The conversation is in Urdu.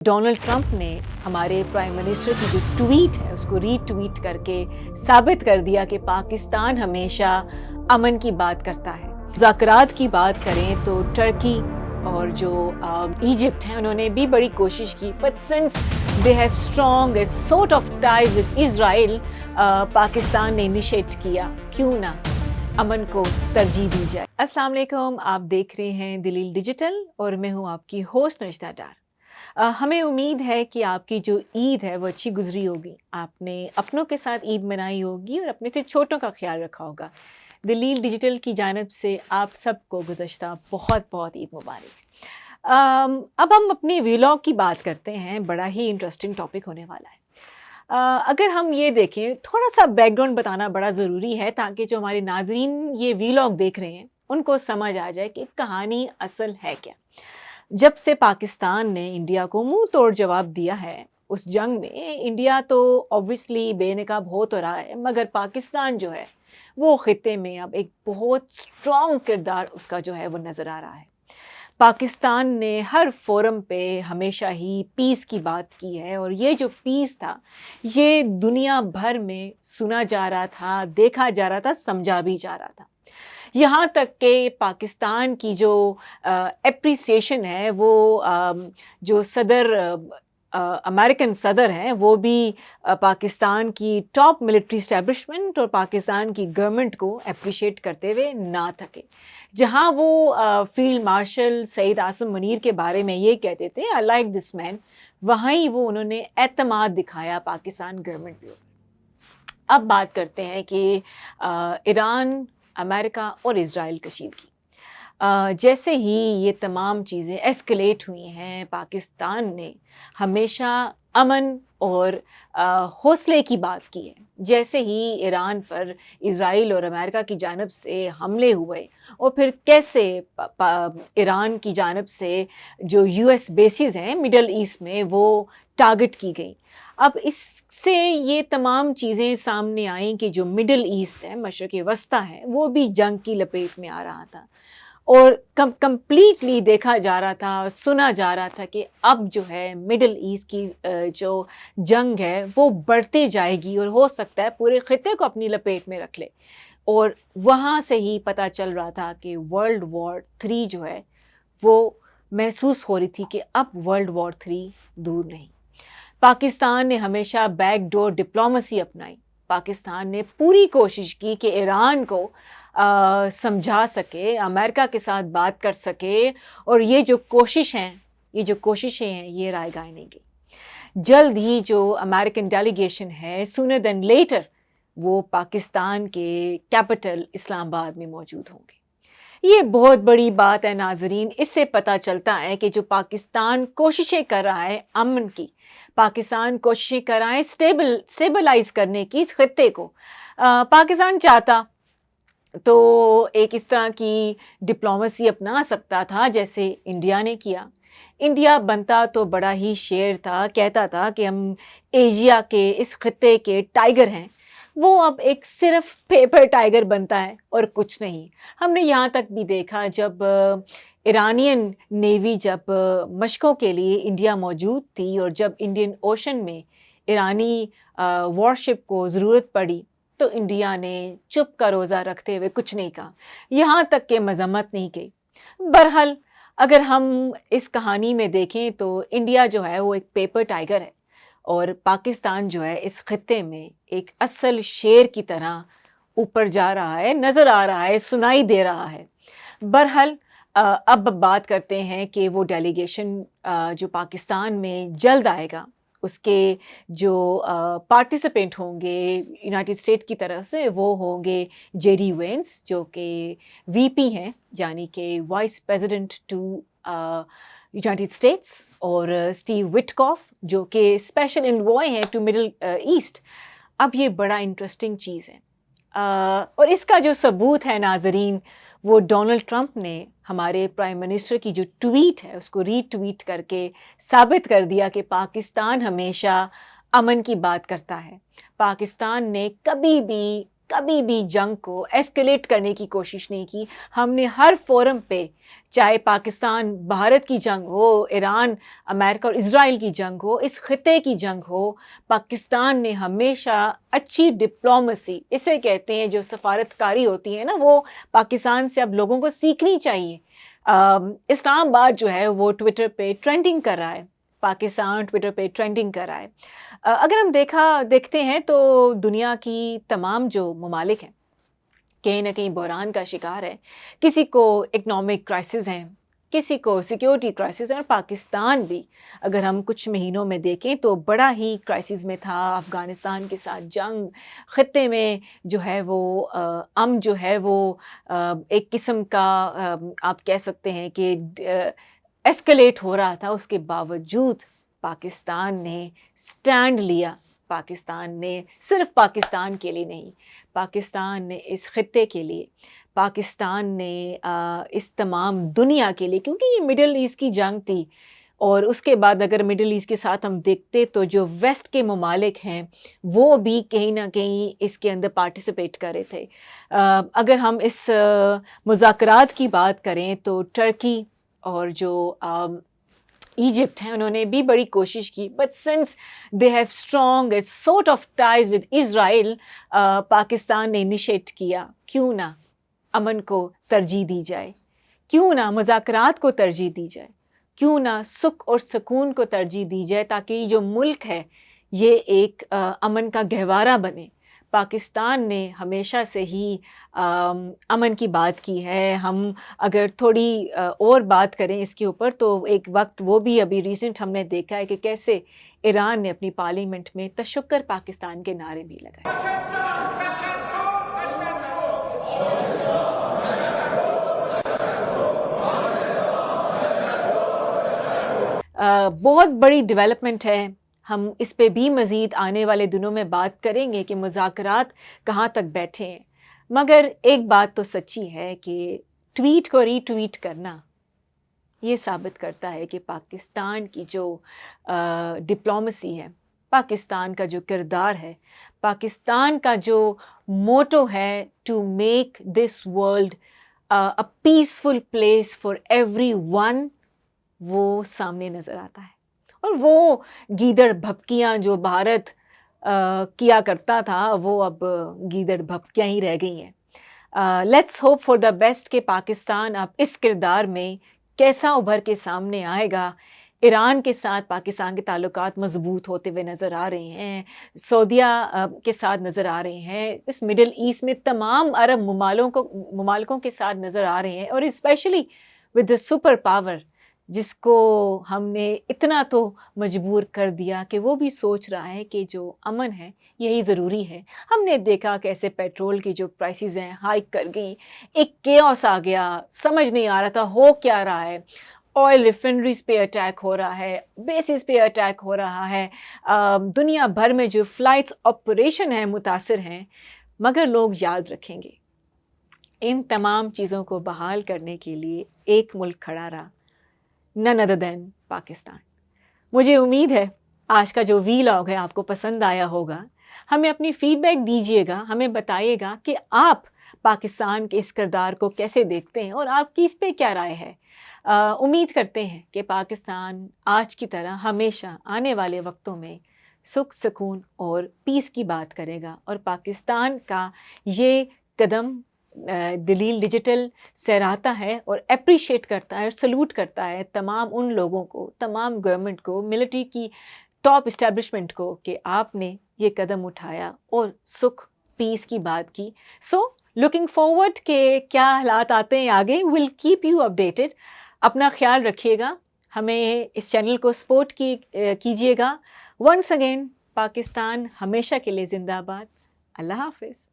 ڈونلڈ ٹرمپ نے ہمارے پرائم منسٹر کی جو ٹویٹ ہے اس کو ری ٹویٹ کر کے ثابت کر دیا کہ پاکستان ہمیشہ امن کی بات کرتا ہے۔ مذاکرات کی بات کریں تو ٹرکی اور جو ایجپٹ ہیں انہوں نے بھی بڑی کوشش کی، but since they have strong and sort of tie with Israel, Pakistan نے انیشیٹ کیا کیوں نہ امن کو ترجیح دی جائے۔ السلام علیکم، آپ دیکھ رہے ہیں دلیل ڈیجیٹل اور میں ہوں آپ کی ہوسٹ نشدہ ڈار۔ ہمیں امید ہے کہ آپ کی جو عید ہے وہ اچھی گزری ہوگی، آپ نے اپنوں کے ساتھ عید منائی ہوگی اور اپنے سے چھوٹوں کا خیال رکھا ہوگا۔ دلیل ڈیجیٹل کی جانب سے آپ سب کو گزشتہ بہت بہت عید مبارک۔ اب ہم اپنی ویلاگ کی بات کرتے ہیں، بڑا ہی انٹرسٹنگ ٹاپک ہونے والا ہے۔ اگر ہم یہ دیکھیں، تھوڑا سا بیک گراؤنڈ بتانا بڑا ضروری ہے تاکہ جو ہمارے ناظرین یہ ویلاگ دیکھ رہے ہیں ان کو سمجھ آ جائے کہ کہانی اصل ہے کیا۔ جب سے پاکستان نے انڈیا کو منہ توڑ جواب دیا ہے اس جنگ میں، انڈیا تو اوبویسلی بے نقاب ہو تو رہا ہے، مگر پاکستان جو ہے وہ خطے میں اب ایک بہت اسٹرانگ کردار اس کا جو ہے وہ نظر آ رہا ہے۔ پاکستان نے ہر فورم پہ ہمیشہ ہی پیس کی بات کی ہے، اور یہ جو پیس تھا یہ دنیا بھر میں سنا جا رہا تھا، دیکھا جا رہا تھا، سمجھا بھی جا رہا تھا، یہاں تک کہ پاکستان کی جو اپریسیشن ہے وہ جو امریکن صدر ہیں وہ بھی پاکستان کی ٹاپ ملٹری اسٹیبلشمنٹ اور پاکستان کی گورنمنٹ کو اپریشیٹ کرتے ہوئے نہ تھکے۔ جہاں وہ فیلڈ مارشل سعید عاصم منیر کے بارے میں یہ کہتے تھے آئی لائک دس مین، وہیں وہ انہوں نے اعتماد دکھایا پاکستان گورنمنٹ پہ۔ اب بات کرتے ہیں کہ ایران، امریکہ اور اسرائیل کشید کی۔ جیسے ہی یہ تمام چیزیں ایسکلیٹ ہوئی ہیں، پاکستان نے ہمیشہ امن اور حوصلے کی بات کی ہے۔ جیسے ہی ایران پر اسرائیل اور امریکہ کی جانب سے حملے ہوئے اور پھر کیسے ایران کی جانب سے جو US بیسز ہیں مڈل ایسٹ میں وہ ٹارگٹ کی گئی، اب اس سے یہ تمام چیزیں سامنے آئیں کہ جو مڈل ایسٹ ہے، مشرق وسطیٰ ہے، وہ بھی جنگ کی لپیٹ میں آ رہا تھا، اور کمپلیٹلی دیکھا جا رہا تھا، سنا جا رہا تھا کہ اب جو ہے مڈل ایسٹ کی جو جنگ ہے وہ بڑھتے جائے گی اور ہو سکتا ہے پورے خطے کو اپنی لپیٹ میں رکھ لے۔ اور وہاں سے ہی پتہ چل رہا تھا کہ ورلڈ وار 3 جو ہے وہ محسوس ہو رہی تھی کہ اب ورلڈ وار 3 دور نہیں۔ پاکستان نے ہمیشہ بیک ڈور ڈپلومیسی اپنائی، پاکستان نے پوری کوشش کی کہ ایران کو سمجھا سکے، امریکہ کے ساتھ بات کر سکے، اور یہ جو کوششیں ہیں یہ رائے گاہ نہیں گئی۔ جلد ہی جو امریکن ڈیلیگیشن ہے سونر دین لیٹر وہ پاکستان کے کیپٹل اسلام آباد میں موجود ہوں گے۔ یہ بہت بڑی بات ہے ناظرین، اس سے پتہ چلتا ہے کہ جو پاکستان کوششیں کر رہا ہے امن کی، پاکستان کوششیں کر رہا ہے اسٹیبلائز کرنے کی اس خطے کو، پاکستان چاہتا تو ایک اس طرح کی ڈپلومیسی اپنا سکتا تھا جیسے انڈیا نے کیا۔ انڈیا بنتا تو بڑا ہی شیر تھا، کہتا تھا کہ ہم ایشیا کے اس خطے کے ٹائیگر ہیں، وہ اب ایک صرف پیپر ٹائیگر بنتا ہے اور کچھ نہیں۔ ہم نے یہاں تک بھی دیکھا جب ایرانین نیوی جب مشقوں کے لیے انڈیا موجود تھی اور جب انڈین اوشن میں ایرانی وارشپ کو ضرورت پڑی تو انڈیا نے چپ کا روزہ رکھتے ہوئے کچھ نہیں کہا، یہاں تک کہ مذمت نہیں کی۔ بہرحال اگر ہم اس کہانی میں دیکھیں تو انڈیا جو ہے وہ ایک پیپر ٹائیگر ہے، اور پاکستان جو ہے اس خطے میں ایک اصل شیر کی طرح اوپر جا رہا ہے، نظر آ رہا ہے، سنائی دے رہا ہے۔ بہرحال اب بات کرتے ہیں کہ وہ ڈیلیگیشن جو پاکستان میں جلد آئے گا اس کے جو پارٹیسپینٹ ہوں گے یونائٹڈ اسٹیٹ کی طرف سے، وہ ہوں گے جیری وینس جو کہ VP ہیں، یعنی کہ vice president to United States, اور اسٹیو وٹکاف جو کہ اسپیشل انوائے ہیں ٹو مڈل ایسٹ۔ اب یہ بڑا انٹرسٹنگ چیز ہے، اور اس کا جو ثبوت ہے ناظرین وہ ڈونلڈ ٹرمپ نے ہمارے پرائم منسٹر کی جو ٹویٹ ہے اس کو ری ٹویٹ کر کے ثابت کر دیا کہ پاکستان ہمیشہ امن کی بات کرتا ہے۔ پاکستان نے کبھی بھی کبھی بھی جنگ کو ایسکلیٹ کرنے کی کوشش نہیں کی. ہم نے ہر فورم پہ, چاہے پاکستان بھارت کی جنگ ہو, ایران امریکہ اور اسرائیل کی جنگ ہو, اس خطے کی جنگ ہو, پاکستان نے ہمیشہ اچھی ڈپلومسی, اسے کہتے ہیں جو سفارتکاری ہوتی ہے نا, وہ پاکستان سے اب لوگوں کو سیکھنی چاہیے. اسلام آباد جو ہے وہ ٹویٹر پہ ٹرینڈنگ کر رہا ہے, پاکستان ٹویٹر پہ ٹرینڈنگ کر رہا ہے. اگر ہم دیکھتے ہیں تو دنیا کی تمام جو ممالک ہیں کہیں نہ کہیں بحران کا شکار ہے. کسی کو اکنامک کرائسس ہیں, کسی کو سیکیورٹی کرائسس ہے, اور پاکستان بھی اگر ہم کچھ مہینوں میں دیکھیں تو بڑا ہی کرائسس میں تھا. افغانستان کے ساتھ جنگ, خطے میں جو ہے وہ جو ہے وہ ایک قسم کا آپ کہہ سکتے ہیں کہ ایسکلیٹ ہو رہا تھا. اس کے باوجود پاکستان نے سٹینڈ لیا. پاکستان نے صرف پاکستان کے لیے نہیں, پاکستان نے اس خطے کے لیے, پاکستان نے اس تمام دنیا کے لیے, کیونکہ یہ مڈل ایسٹ کی جنگ تھی. اور اس کے بعد اگر مڈل ایسٹ کے ساتھ ہم دیکھتے تو جو ویسٹ کے ممالک ہیں وہ بھی کہیں نہ کہیں اس کے اندر پارٹیسپیٹ کر رہے تھے. اگر ہم اس مذاکرات کی بات کریں تو ٹرکی اور جو ایجپٹ ہیں انہوں نے بھی بڑی کوشش کی, but since they have strong sort of ties with Israel, Pakistan نے انیشیٹ کیا کیوں نہ امن کو ترجیح دی جائے, کیوں نہ مذاکرات کو ترجیح دی جائے, کیوں نہ سکھ اور سکون کو ترجیح دی جائے, تاکہ یہ جو ملک ہے یہ ایک امن کا گہوارہ بنے. پاکستان نے ہمیشہ سے ہی امن کی بات کی ہے. ہم اگر تھوڑی اور بات کریں اس کے اوپر تو ایک وقت وہ بھی ابھی ریسنٹ ہم نے دیکھا ہے کہ کیسے ایران نے اپنی پارلیمنٹ میں تشکر پاکستان کے نعرے بھی لگائے. بہت بڑی ڈیولپمنٹ ہے. ہم اس پہ بھی مزید آنے والے دنوں میں بات کریں گے کہ مذاکرات کہاں تک بیٹھے ہیں. مگر ایک بات تو سچی ہے کہ ٹویٹ کو ری ٹویٹ کرنا یہ ثابت کرتا ہے کہ پاکستان کی جو ڈپلومسی ہے, پاکستان کا جو کردار ہے, پاکستان کا جو موٹو ہے to make this world a peaceful place for everyone, وہ سامنے نظر آتا ہے. اور وہ گیدڑ بھپکیاں جو بھارت کیا کرتا تھا وہ اب گیدڑ بھپکیاں ہی رہ گئی ہیں. Let's hope for the best کہ پاکستان اب اس کردار میں کیسا ابھر کے سامنے آئے گا. ایران کے ساتھ پاکستان کے تعلقات مضبوط ہوتے ہوئے نظر آ رہے ہیں, سعودیہ کے ساتھ نظر آ رہے ہیں, اس مڈل ایسٹ میں تمام عرب ممالکوں کے ساتھ نظر آ رہے ہیں, اور specially with the super power جس کو ہم نے اتنا تو مجبور کر دیا کہ وہ بھی سوچ رہا ہے کہ جو امن ہے یہی ضروری ہے. ہم نے دیکھا کیسے پیٹرول کی جو پرائسز ہیں ہائیک کر گئیں, ایک کیوس آ گیا, سمجھ نہیں آ رہا تھا ہو کیا رہا ہے. آئل ریفائنریز پہ اٹیک ہو رہا ہے, بیسز پہ اٹیک ہو رہا ہے, دنیا بھر میں جو فلائٹس آپریشن ہیں متاثر ہیں. مگر لوگ یاد رکھیں گے ان تمام چیزوں کو بحال کرنے کے لیے ایک ملک کھڑا رہا, none other than پاکستان. مجھے امید ہے آج کا جو ویلاگ ہے آپ کو پسند آیا ہوگا. ہمیں اپنی فیڈ بیک دیجیے گا, ہمیں بتائیے گا کہ آپ پاکستان کے اس کردار کو کیسے دیکھتے ہیں اور آپ کی اس پہ کیا رائے ہے. امید کرتے ہیں کہ پاکستان آج کی طرح ہمیشہ آنے والے وقتوں میں سکھ سکون اور پیس کی بات کرے گا, اور پاکستان کا یہ قدم دلیل ڈیجیٹل سراہتا ہے اور اپریشیٹ کرتا ہے اور سلوٹ کرتا ہے تمام ان لوگوں کو, تمام گورنمنٹ کو, ملٹری کی ٹاپ اسٹیبلشمنٹ کو کہ آپ نے یہ قدم اٹھایا اور سکھ پیس کی بات کی. سو لکنگ فارورڈ کہ کیا حالات آتے ہیں آگے. Will keep you updated. اپنا خیال رکھیے گا, ہمیں اس چینل کو سپورٹ کیجیے گا. ونس اگین پاکستان ہمیشہ کے لیے زندہ باد. اللہ حافظ.